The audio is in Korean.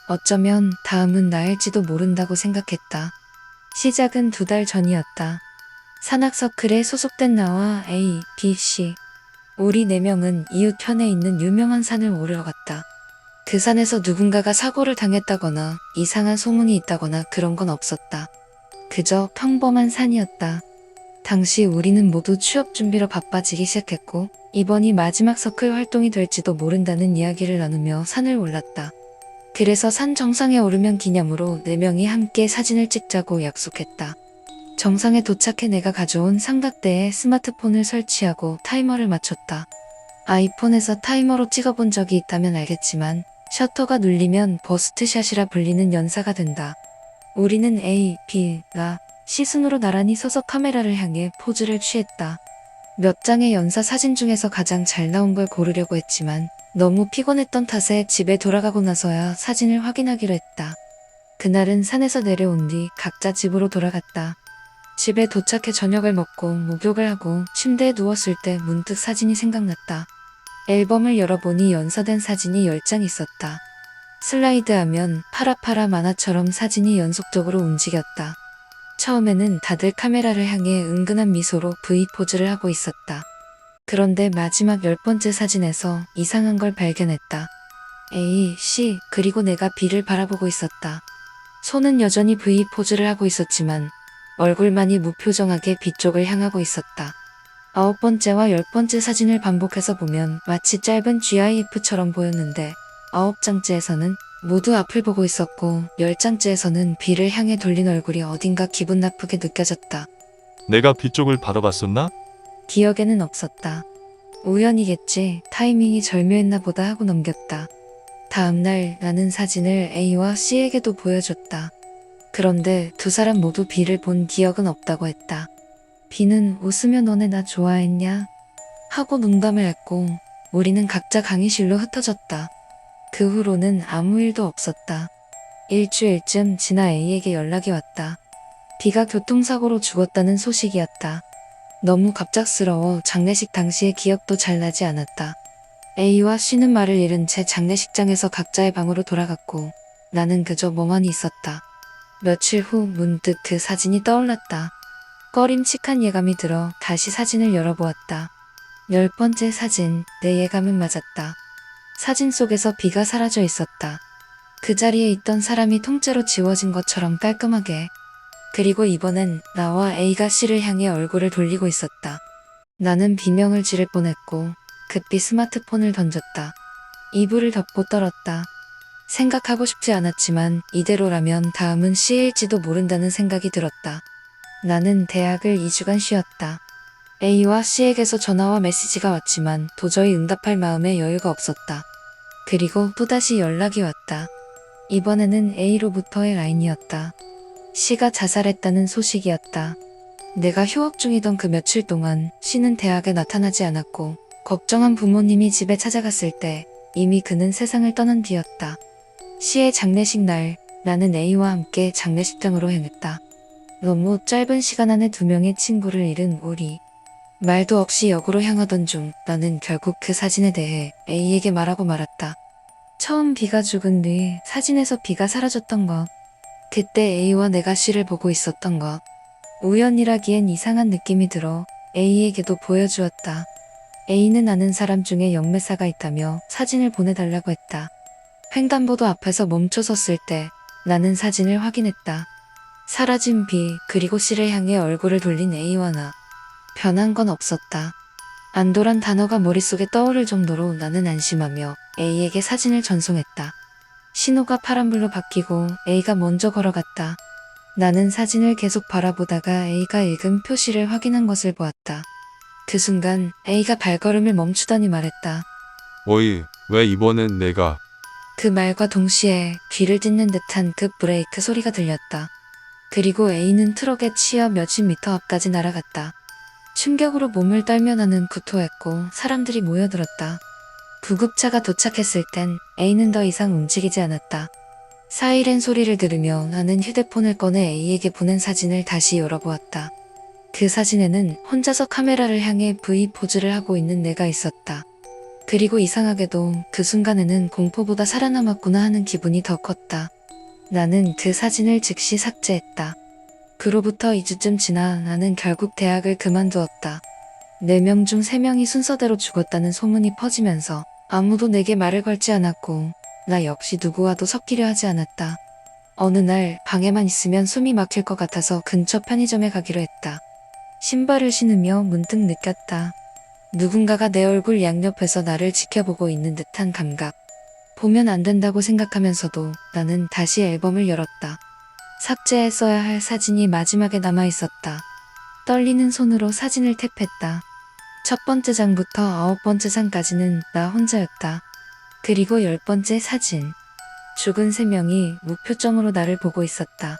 어쩌면 다음은 나일지도 모른다고 생각했다. 시작은 2달 전이었다. 산악서클에 소속된 나와 A, B, C. 우리 4명은 이웃 편에 있는 유명한 산을 오르러 갔다. 그 산에서 누군가가 사고를 당했다거나 이상한 소문이 있다거나 그런 건 없었다. 그저 평범한 산이었다. 당시 우리는 모두 취업 준비로 바빠지기 시작했고 이번이 마지막 서클 활동이 될지도 모른다는 이야기를 나누며 산을 올랐다. 그래서 산 정상에 오르면 기념으로 4명이 함께 사진을 찍자고 약속했다. 정상에 도착해 내가 가져온 삼각대에 스마트폰을 설치하고 타이머를 맞췄다. 아이폰에서 타이머로 찍어본 적이 있다면 알겠지만 셔터가 눌리면 버스트샷이라 불리는 연사가 된다. 우리는 A, B가 C순으로 나란히 서서 카메라를 향해 포즈를 취했다. 몇 장의 연사 사진 중에서 가장 잘 나온 걸 고르려고 했지만 너무 피곤했던 탓에 집에 돌아가고 나서야 사진을 확인하기로 했다. 그날은 산에서 내려온 뒤 각자 집으로 돌아갔다. 집에 도착해 저녁을 먹고 목욕을 하고 침대에 누웠을 때 문득 사진이 생각났다. 앨범을 열어보니 연사된 사진이 10장 있었다. 슬라이드하면 파라파라 만화처럼 사진이 연속적으로 움직였다. 처음에는 다들 카메라를 향해 은근한 미소로 V 포즈를 하고 있었다. 그런데 마지막 10번째 사진에서 이상한 걸 발견했다. A, C, 그리고 내가 B를 바라보고 있었다. 손은 여전히 V 포즈를 하고 있었지만 얼굴만이 무표정하게 B 쪽을 향하고 있었다. 9번째와 10번째 사진을 반복해서 보면 마치 짧은 GIF처럼 보였는데 9장째에서는 모두 앞을 보고 있었고 10장째에서는 B를 향해 돌린 얼굴이 어딘가 기분 나쁘게 느껴졌다. 내가 B쪽을 바라봤었나? 기억에는 없었다. 우연이겠지, 타이밍이 절묘했나 보다 하고 넘겼다. 다음날 나는 사진을 A와 C에게도 보여줬다. 그런데 2사람 모두 B를 본 기억은 없다고 했다. B는 웃으며 너네 나 좋아했냐? 하고 농담을 했고 우리는 각자 강의실로 흩어졌다. 그 후로는 아무 일도 없었다. 일주일쯤 지나 A에게 연락이 왔다. B가 교통사고로 죽었다는 소식이었다. 너무 갑작스러워 장례식 당시의 기억도 잘 나지 않았다. A와 C는 말을 잃은 채 장례식장에서 각자의 방으로 돌아갔고 나는 그저 멍하니 있었다. 며칠 후 문득 그 사진이 떠올랐다. 꺼림칙한 예감이 들어 다시 사진을 열어보았다. 10번째 사진, 내 예감은 맞았다. 사진 속에서 B가 사라져 있었다. 그 자리에 있던 사람이 통째로 지워진 것처럼 깔끔하게. 그리고 이번엔 나와 A가 C를 향해 얼굴을 돌리고 있었다. 나는 비명을 지를 뻔했고 급히 스마트폰을 던졌다. 이불을 덮고 떨었다. 생각하고 싶지 않았지만 이대로라면 다음은 C일지도 모른다는 생각이 들었다. 나는 대학을 2주간 쉬었다. A와 C에게서 전화와 메시지가 왔지만 도저히 응답할 마음에 여유가 없었다. 그리고 또다시 연락이 왔다. 이번에는 A로부터의 라인이었다. C가 자살했다는 소식이었다. 내가 휴학 중이던 그 며칠 동안 C는 대학에 나타나지 않았고 걱정한 부모님이 집에 찾아갔을 때 이미 그는 세상을 떠난 뒤였다. C의 장례식 날 나는 A와 함께 장례식장으로 향했다. 너무 짧은 시간 안에 2명의 친구를 잃은 우리. 말도 없이 역으로 향하던 중 나는 결국 그 사진에 대해 A에게 말하고 말았다. 처음 B가 죽은 뒤 사진에서 B가 사라졌던 것. 그때 A와 내가 C를 보고 있었던 것. 우연이라기엔 이상한 느낌이 들어 A에게도 보여주었다. A는 아는 사람 중에 영매사가 있다며 사진을 보내달라고 했다. 횡단보도 앞에서 멈춰섰을 때 나는 사진을 확인했다. 사라진 B 그리고 C를 향해 얼굴을 돌린 A와 나. 변한 건 없었다. 안도란 단어가 머릿속에 떠오를 정도로 나는 안심하며 A에게 사진을 전송했다. 신호가 파란불로 바뀌고 A가 먼저 걸어갔다. 나는 사진을 계속 바라보다가 A가 읽은 표시를 확인한 것을 보았다. 그 순간 A가 발걸음을 멈추더니 말했다. 어이, 왜 이번엔 내가? 그 말과 동시에 귀를 찢는 듯한 급 브레이크 소리가 들렸다. 그리고 A는 트럭에 치여 몇십 미터 앞까지 날아갔다. 충격으로 몸을 떨며 나는 구토했고 사람들이 모여들었다. 구급차가 도착했을 땐 A는 더 이상 움직이지 않았다. 사이렌 소리를 들으며 나는 휴대폰을 꺼내 A에게 보낸 사진을 다시 열어보았다. 그 사진에는 혼자서 카메라를 향해 V 포즈를 하고 있는 내가 있었다. 그리고 이상하게도 그 순간에는 공포보다 살아남았구나 하는 기분이 더 컸다. 나는 그 사진을 즉시 삭제했다. 그로부터 2주쯤 지나 나는 결국 대학을 그만두었다. 4명 중 3명이 순서대로 죽었다는 소문이 퍼지면서 아무도 내게 말을 걸지 않았고 나 역시 누구와도 섞이려 하지 않았다. 어느 날 방에만 있으면 숨이 막힐 것 같아서 근처 편의점에 가기로 했다. 신발을 신으며 문득 느꼈다. 누군가가 내 얼굴 양옆에서 나를 지켜보고 있는 듯한 감각. 보면 안 된다고 생각하면서도 나는 다시 앨범을 열었다. 삭제했어야 할 사진이 마지막에 남아 있었다. 떨리는 손으로 사진을 탭했다. 첫 번째 장부터 9번째 장까지는 나 혼자였다. 그리고 10번째 사진. 죽은 3명이 무표정으로 나를 보고 있었다.